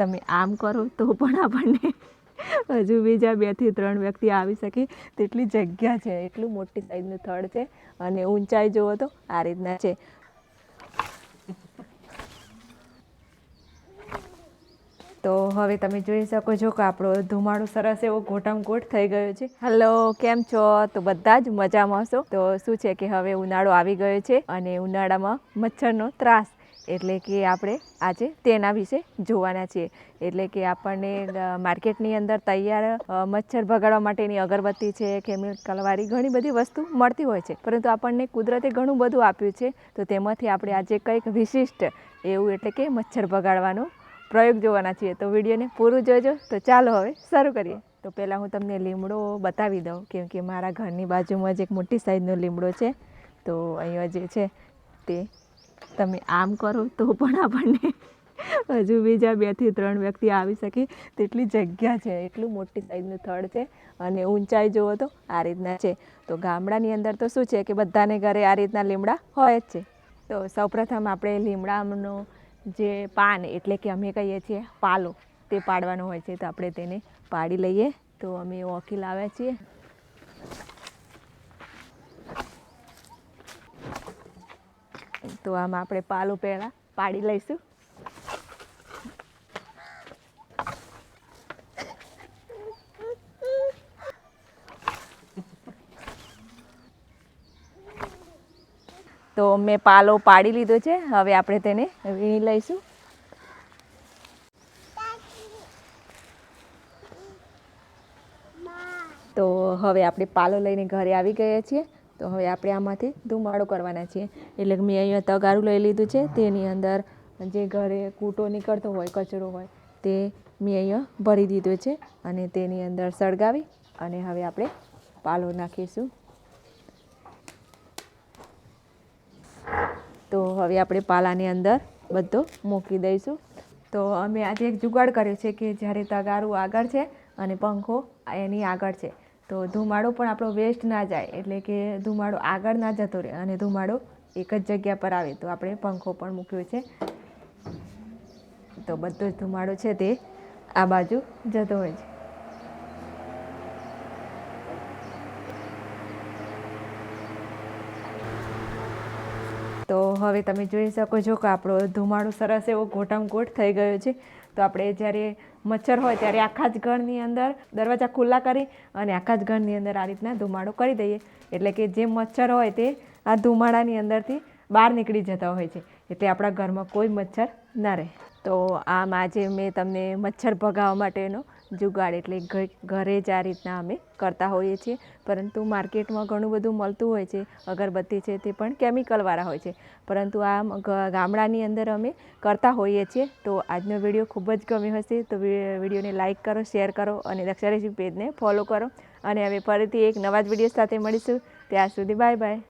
તમે આમ કરો તો પણ આપણને હજુ બીજા 2 થી 3 વ્યક્તિ આવી શકે તેટલી જગ્યા છે. એટલું મોટી સાઈઝનું થડ છે અને ઊંચાઈ જુઓ તો આ રીતના છે. તો હવે તમે જોઈ શકો છો કે આપણો ધુમાડો સરસ એવો ગોટામગોટ થઈ ગયો છે. હેલો, કેમ છો? તો બધા જ મજામાં હશો. તો શું છે કે હવે ઉનાળો આવી ગયો છે અને ઉનાળામાં મચ્છરનો ત્રાસ એટલે કે આપણે આજે તેના વિશે જોવાના છીએ. એટલે કે આપણને માર્કેટની અંદર તૈયાર મચ્છર ભગાડવા માટેની અગરબત્તી છે, કેમિકલવાળી ઘણી બધી વસ્તુ મળતી હોય છે. પરંતુ આપણને કુદરતે ઘણું બધું આપ્યું છે. તો તેમાંથી આપણે આજે કંઈક વિશિષ્ટ એવું એટલે કે મચ્છર ભગાડવાનો પ્રયોગ જોવાના છીએ. તો વિડીયોને પૂરું જોજો. તો ચાલો હવે શરૂ કરીએ. તો પહેલાં હું તમને લીમડો બતાવી દઉં, કેમ કે મારા ઘરની બાજુમાં જ એક મોટી સાઈઝનો લીમડો છે. તો અહીંયા જે છે તે તમે આમ કરો તો પણ આપણને હજુ બીજા 2 થી 3 વ્યક્તિ આવી શકે તેટલી જગ્યા છે. એટલું મોટી સાઈઝનું થડ છે અને ઊંચાઈ જુઓ તો આ રીતના છે. તો ગામડાની અંદર તો શું છે કે બધાને ઘરે આ રીતના લીમડા હોય જ છે. તો સૌપ્રથમ આપણે લીમડાનો જે પાન એટલે કે અમે કહીએ છીએ પાલો, તે પાડવાનો હોય છે. તો આપણે તેને પાડી લઈએ. તો અમે ઓકી લાવ્યા છીએ. તો આમાં આપણે પાલો પહેલાં પાડી લઈશું. તો મેં પાલો પાડી લીધો છે. હવે આપણે તેને વીણી લઈશું. તો હવે આપણે પાલો લઈને ઘરે આવી ગયા છીએ. તો હવે આપણે આમાંથી ધુમાડો કરવાના છીએ. એટલે કે મેં અહીંયા તગારું લઈ લીધું છે. તેની અંદર જે ઘરે કૂટો નીકળતો હોય, કચરો હોય, તે મેં અહીંયા ભરી દીધો છે અને તેની અંદર સળગાવી અને હવે આપણે પાલો નાખીશું. તો હવે આપણે પાલાની અંદર બધો મૂકી દઈશું. તો અમે આજે એક જુગાડ કર્યો છે કે જ્યારે તગારું આગળ છે અને પંખો એની આગળ છે, તો ધુમાડો પણ આપણો વેસ્ટ ના જાય. એટલે કે ધુમાડો આગળ ના જતો રહે અને ધુમાડો એક જ જગ્યા પર આવે. તો આપણે પંખો પણ મૂક્યો છે. તો બધો જ ધુમાડો છે તે આ બાજુ જતો હોય છે. તો હવે તમે જોઈ શકો છો કે આપણો ધુમાડો સરસ એવો ગોટામગોટ થઈ ગયો છે. તો આપણે જ્યારે મચ્છર હોય ત્યારે આખા જ ઘરની અંદર દરવાજા ખુલ્લા કરી અને આખા જ ઘરની અંદર આ રીતના ધુમાડો કરી દઈએ. એટલે કે જે મચ્છર હોય તે આ ધુમાડાની અંદરથી બહાર નીકળી જતા હોય છે. એટલે આપણા ઘરમાં કોઈ મચ્છર ના રહે. તો આમ આજે મેં તમને મચ્છર ભગાવવા માટેનો જુગાડ એટલે ઘરે જ આ રીતના અમે કરતા હોઈએ છીએ. પરંતુ માર્કેટમાં ઘણું બધું મળતું હોય છે. અગરબત્તી છે તે પણ કેમિકલવાળા હોય છે. પરંતુ આ ગામડાની અંદર અમે કરતા હોઈએ છીએ. તો આજનો વિડીયો ખૂબ જ ગમ્યો હશે. તો વિડીયોને લાઇક કરો, શેર કરો અને દક્ષા રેસીપી પેજને ફોલો કરો. અને હવે ફરીથી એક નવા જ વિડીયો સાથે મળીશું. ત્યાં સુધી બાય બાય.